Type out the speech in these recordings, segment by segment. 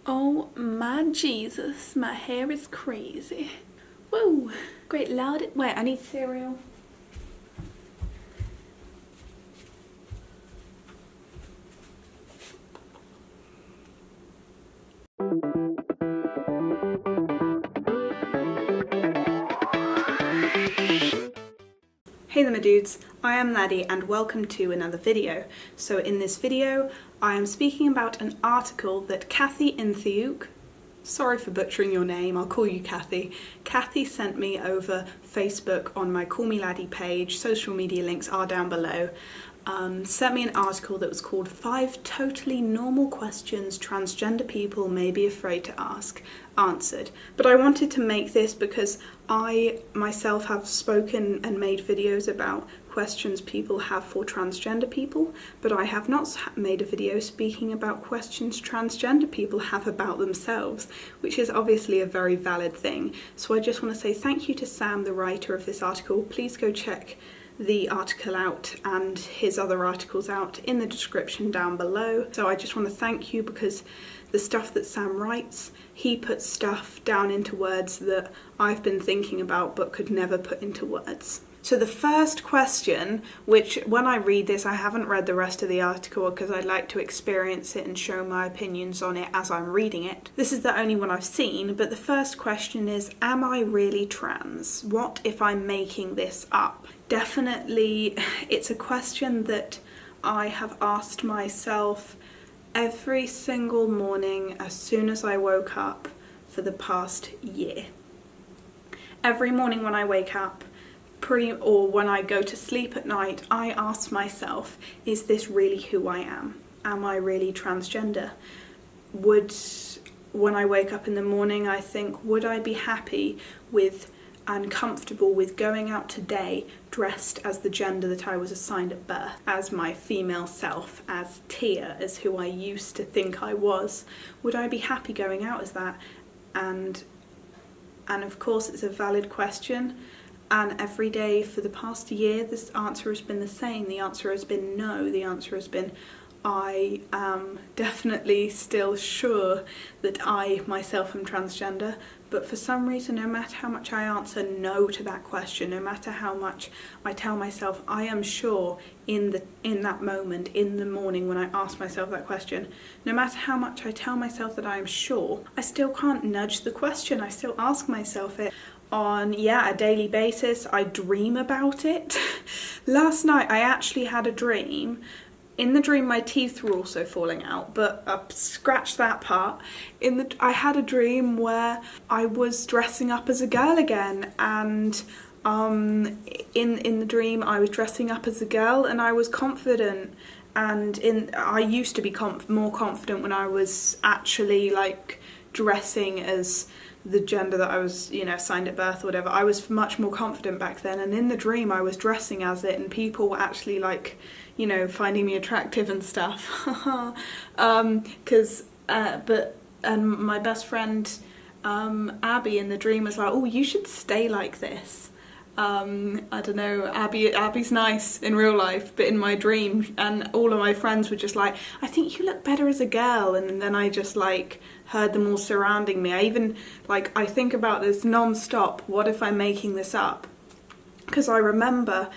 Oh my Jesus, my hair is crazy. Woo! Great loud. Wait, I need cereal. Hey there my dudes, I am Laddie and welcome to another video. So in this video I am speaking about an article that Kathy Inthiuk, sorry for butchering your name, I'll call you Kathy. Kathy sent me over Facebook on my Call Me Laddie page, social media links are down below. Sent me an article that was called 5 Totally Normal Questions Transgender People May Be Afraid to Ask, Answered. But I wanted to make this because I myself have spoken and made videos about questions people have for transgender people, but I have not made a video speaking about questions transgender people have about themselves, which is obviously a very valid thing. So I just want to say thank you to Sam, the writer of this article. Please go check the article out and his other articles out in the description down below. So I just want to thank you because the stuff that Sam writes, he puts stuff down into words that I've been thinking about but could never put into words. So the first question, which when I read this, I haven't read the rest of the article because I'd like to experience it and show my opinions on it as I'm reading it. This is the only one I've seen, but the first question is, am I really trans? What if I'm making this up? Definitely, it's a question that I have asked myself every single morning as soon as I woke up for the past year. Every morning when I wake up, or when I go to sleep at night, I ask myself, is this really who I am? Am I really transgender? When I wake up in the morning, I think, would I be happy with and comfortable with going out today dressed as the gender that I was assigned at birth, as my female self, as Tia, as who I used to think I was? Would I be happy going out as that? And of course it's a valid question, and every day for the past year this answer has been the same. The answer has been no. The answer has been I am definitely still sure that I myself am transgender, but for some reason, no matter how much I answer no to that question, no matter how much I tell myself I am sure in that moment, in the morning when I ask myself that question, no matter how much I tell myself that I am sure, I still can't nudge the question. I still ask myself it on, a daily basis. I dream about it. Last night I actually had a dream. In the dream, my teeth were also falling out, but scratch that part. I had a dream where I was dressing up as a girl again, and in the dream, I was dressing up as a girl, and I was confident. And I used to be more confident when I was actually like dressing as the gender that I was, assigned at birth or whatever. I was much more confident back then, and in the dream, I was dressing as it, and people were actually like, finding me attractive and stuff. And my best friend Abby in the dream was like, oh, you should stay like this. I don't know, Abby's nice in real life, but in my dream, and all of my friends were just like, I think you look better as a girl, and then I just like heard them all surrounding me. I think about this non-stop. What if I'm making this up? Because I remember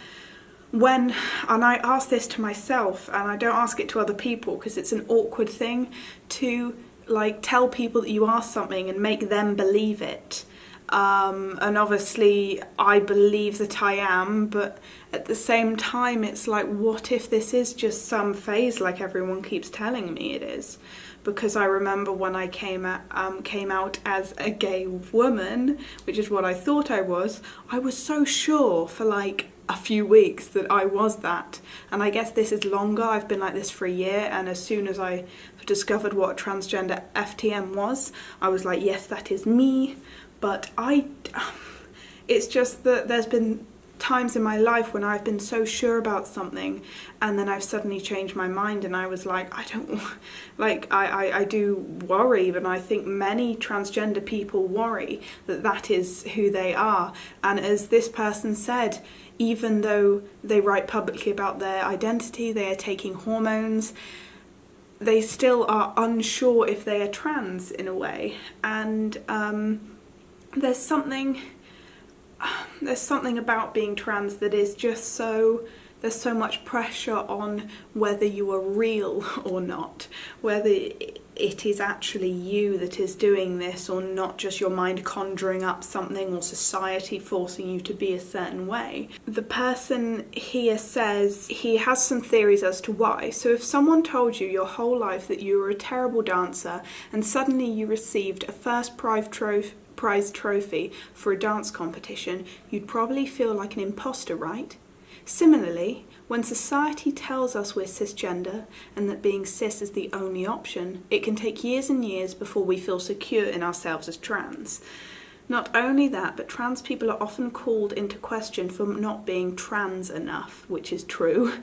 and I ask this to myself, and I don't ask it to other people because it's an awkward thing to like tell people that you are something and make them believe it. And obviously I believe that I am, but at the same time it's like, what if this is just some phase like everyone keeps telling me it is? Because I remember when I came out as a gay woman, which is what I thought I was so sure for like a few weeks that I was that. And I guess this is longer. I've been like this for a year, and as soon as I discovered what transgender FTM was, I was like, yes, that is me. But it's just that there's been times in my life when I've been so sure about something, and then I've suddenly changed my mind, and I was like, I do worry, but I think many transgender people worry that that is who they are. And as this person said, even though they write publicly about their identity, they are taking hormones, they still are unsure if they are trans in a way, and there's something about being trans that is just so, there's so much pressure on whether you are real or not, whether it is actually you that is doing this or not just your mind conjuring up something or society forcing you to be a certain way. The person here says he has some theories as to why. So if someone told you your whole life that you were a terrible dancer and suddenly you received a first prize trophy for a dance competition, you'd probably feel like an imposter, right? Similarly, when society tells us we're cisgender and that being cis is the only option, it can take years and years before we feel secure in ourselves as trans. Not only that, but trans people are often called into question for not being trans enough, which is true,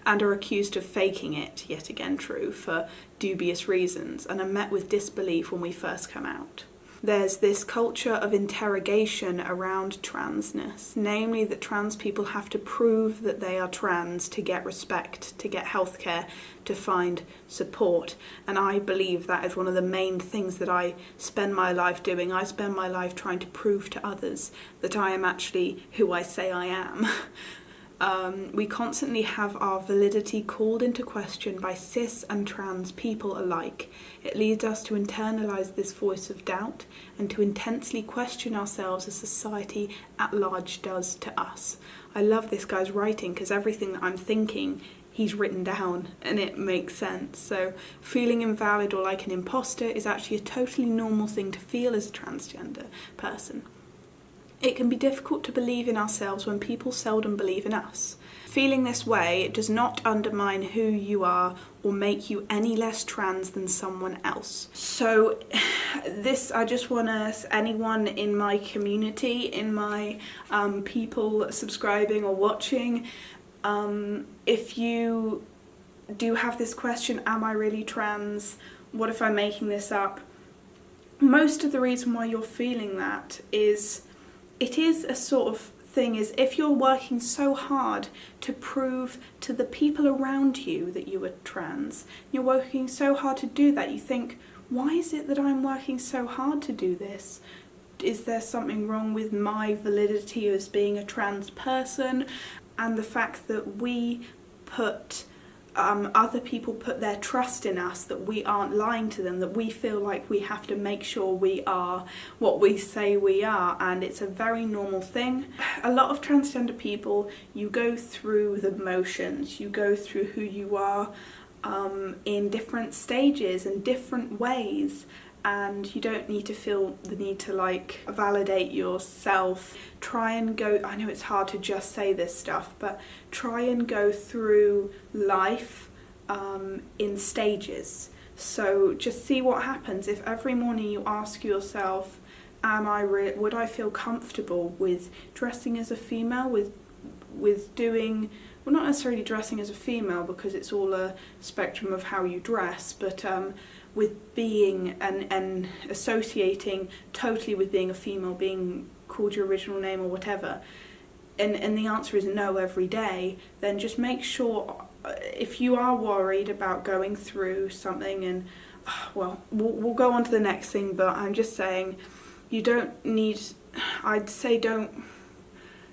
and are accused of faking it, yet again true, for dubious reasons, and are met with disbelief when we first come out. There's this culture of interrogation around transness, namely that trans people have to prove that they are trans to get respect, to get healthcare, to find support. And I believe that is one of the main things that I spend my life doing. I spend my life trying to prove to others that I am actually who I say I am. We constantly have our validity called into question by cis and trans people alike. It leads us to internalise this voice of doubt and to intensely question ourselves as society at large does to us. I love this guy's writing because everything that I'm thinking he's written down and it makes sense. So feeling invalid or like an imposter is actually a totally normal thing to feel as a transgender person. It can be difficult to believe in ourselves when people seldom believe in us. Feeling this way does not undermine who you are or make you any less trans than someone else. So this, I just want to, anyone in my community, in my people subscribing or watching, if you do have this question, am I really trans? What if I'm making this up? Most of the reason why you're feeling that is, it is a sort of thing, is if you're working so hard to prove to the people around you that you are trans, you're working so hard to do that, you think, why is it that I'm working so hard to do this? Is there something wrong with my validity as being a trans person? And the fact that we put other people put their trust in us, that we aren't lying to them, that we feel like we have to make sure we are what we say we are, and it's a very normal thing. A lot of transgender people, you go through the motions, you go through who you are in different stages and different ways, and you don't need to feel the need to like validate yourself. Try and go, I know it's hard to just say this stuff, but try and go through life in stages. So just see what happens if every morning you ask yourself, would I feel comfortable with dressing as a female, with doing, well, not necessarily dressing as a female because it's all a spectrum of how you dress, but with being and associating totally with being a female, being called your original name or whatever, and the answer is no every day, then just make sure, if you are worried about going through something, and well, we'll go on to the next thing, but I'm just saying, you don't need, I'd say don't,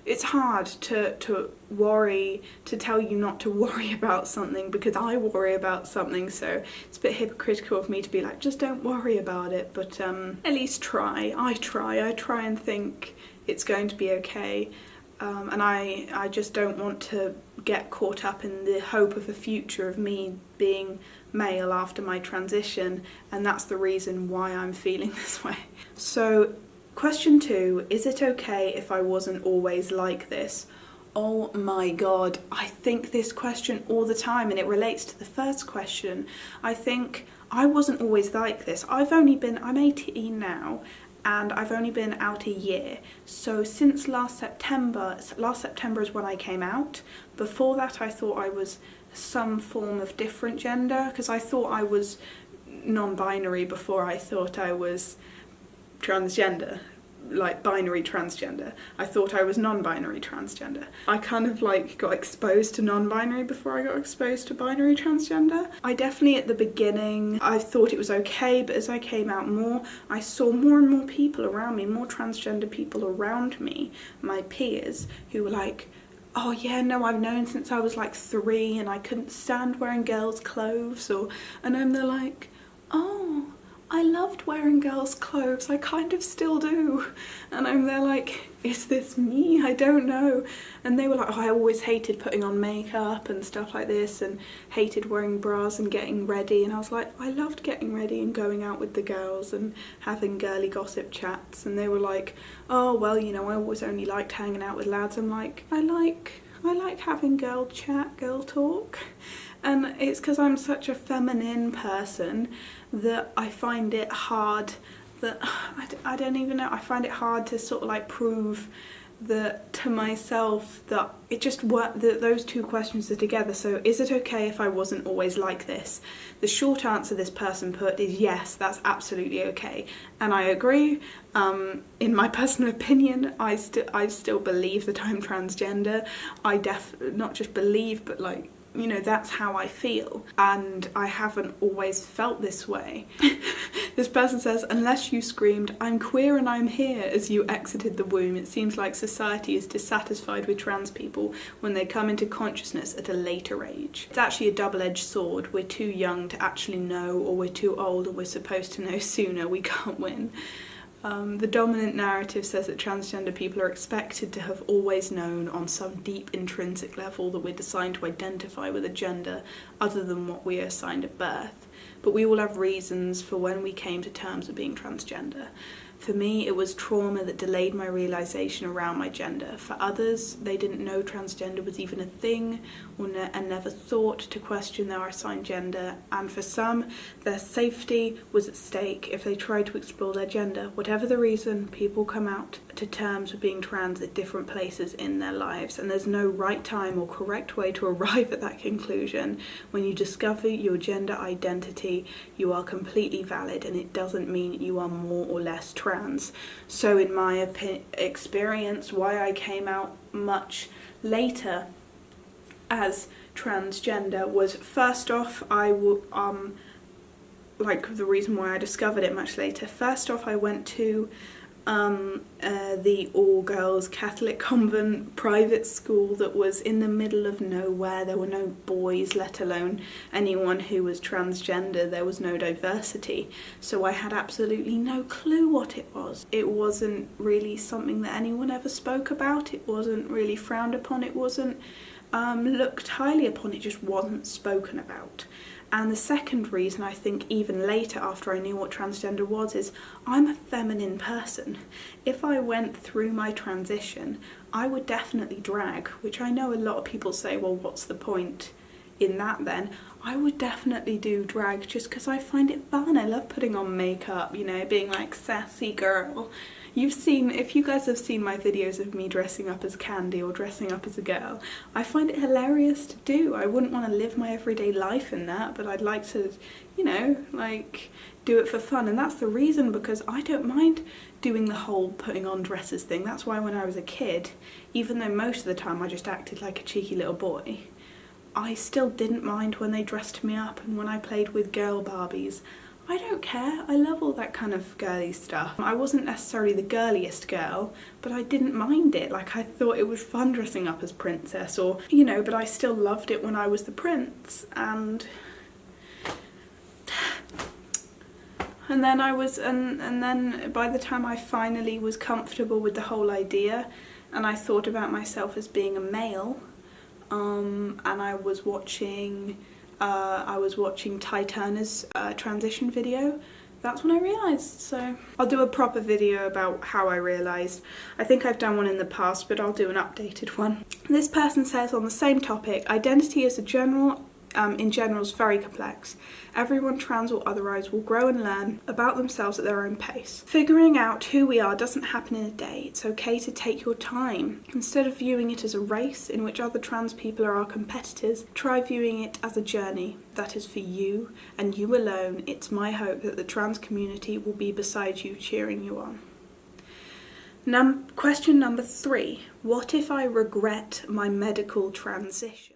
it's hard to worry, to tell you not to worry about something, because I worry about something, so it's a bit hypocritical of me to be like, just don't worry about it, but at least try. I try and think it's going to be okay, and I just don't want to get caught up in the hope of a future of me being male after my transition, and that's the reason why I'm feeling this way. So question 2, is it okay if I wasn't always like this? Oh my god, I think this question all the time, and it relates to the first question. I think I wasn't always like this. I'm 18 now, and I've only been out a year. So since last September is when I came out. Before that I thought I was some form of different gender, because I thought I was non-binary before I thought I was transgender. like binary transgender. I thought I was non-binary transgender. I kind of like got exposed to non-binary before I got exposed to binary transgender. I definitely at the beginning, I thought it was okay, but as I came out more, I saw more and more people around me, more transgender people around me, my peers, who were like, oh yeah, no, I've known since I was like 3 and I couldn't stand wearing girls' clothes, and then they're like, oh, I loved wearing girls' clothes, I kind of still do. And I'm there like, is this me? I don't know. And they were like, oh, I always hated putting on makeup and stuff like this, and hated wearing bras and getting ready. And I was like, I loved getting ready and going out with the girls and having girly gossip chats. And they were like, oh, well, you know, I always only liked hanging out with lads. I'm like, I like having girl chat, girl talk. And it's because I'm such a feminine person that I find it hard that, I don't even know, I find it hard to sort of like prove that to myself that it just worked, that those two questions are together. So is it okay if I wasn't always like this? The short answer this person put is yes, that's absolutely okay. And I agree. In my personal opinion, I still believe that I'm transgender. I not just believe, but like, you know, that's how I feel, and I haven't always felt this way. This person says, unless you screamed, I'm queer and I'm here, as you exited the womb, it seems like society is dissatisfied with trans people when they come into consciousness at a later age. It's actually a double-edged sword. We're too young to actually know, or we're too old, or we're supposed to know sooner. We can't win. The dominant narrative says that transgender people are expected to have always known on some deep intrinsic level that we're designed to identify with a gender other than what we are assigned at birth. But we all have reasons for when we came to terms with being transgender. For me, it was trauma that delayed my realisation around my gender. For others, they didn't know transgender was even a thing, and never thought to question their assigned gender. And for some, their safety was at stake if they tried to explore their gender. Whatever the reason, people come out to terms with being trans at different places in their lives, and there's no right time or correct way to arrive at that conclusion. When you discover your gender identity, you are completely valid, and it doesn't mean you are more or less trans. So in my experience, why I came out much later as transgender was, first off, like the reason why I discovered it much later, first off, I went to the all-girls Catholic convent private school that was in the middle of nowhere. There were no boys, let alone anyone who was transgender. There was no diversity, so I had absolutely no clue what it was. It wasn't really something that anyone ever spoke about. It wasn't really frowned upon. It wasn't looked highly upon. It just wasn't spoken about. And the second reason, I think even later after I knew what transgender was, is I'm a feminine person. If I went through my transition, I would definitely drag, which I know a lot of people say, well, what's the point in that then? I would definitely do drag just because I find it fun. I love putting on makeup, you know, being like sassy girl. If you guys have seen my videos of me dressing up as Candy or dressing up as a girl, I find it hilarious to do. I wouldn't want to live my everyday life in that, but I'd like to, you know, like do it for fun. And that's the reason, because I don't mind doing the whole putting on dresses thing. That's why when I was a kid, even though most of the time I just acted like a cheeky little boy, I still didn't mind when they dressed me up, and when I played with girl Barbies. I don't care, I love all that kind of girly stuff. I wasn't necessarily the girliest girl, but I didn't mind it. Like, I thought it was fun dressing up as princess, or, you know, but I still loved it when I was the prince. And then and then by the time I finally was comfortable with the whole idea, and I thought about myself as being a male, and I was watching Ty Turner's transition video. That's when I realised. So I'll do a proper video about how I realised. I think I've done one in the past, but I'll do an updated one. This person says on the same topic, identity in general is very complex. Everyone, trans or otherwise, will grow and learn about themselves at their own pace. Figuring out who we are doesn't happen in a day. It's okay to take your time. Instead of viewing it as a race in which other trans people are our competitors, try viewing it as a journey that is for you and you alone. It's my hope that the trans community will be beside you, cheering you on. Question number 3. What if I regret my medical transition?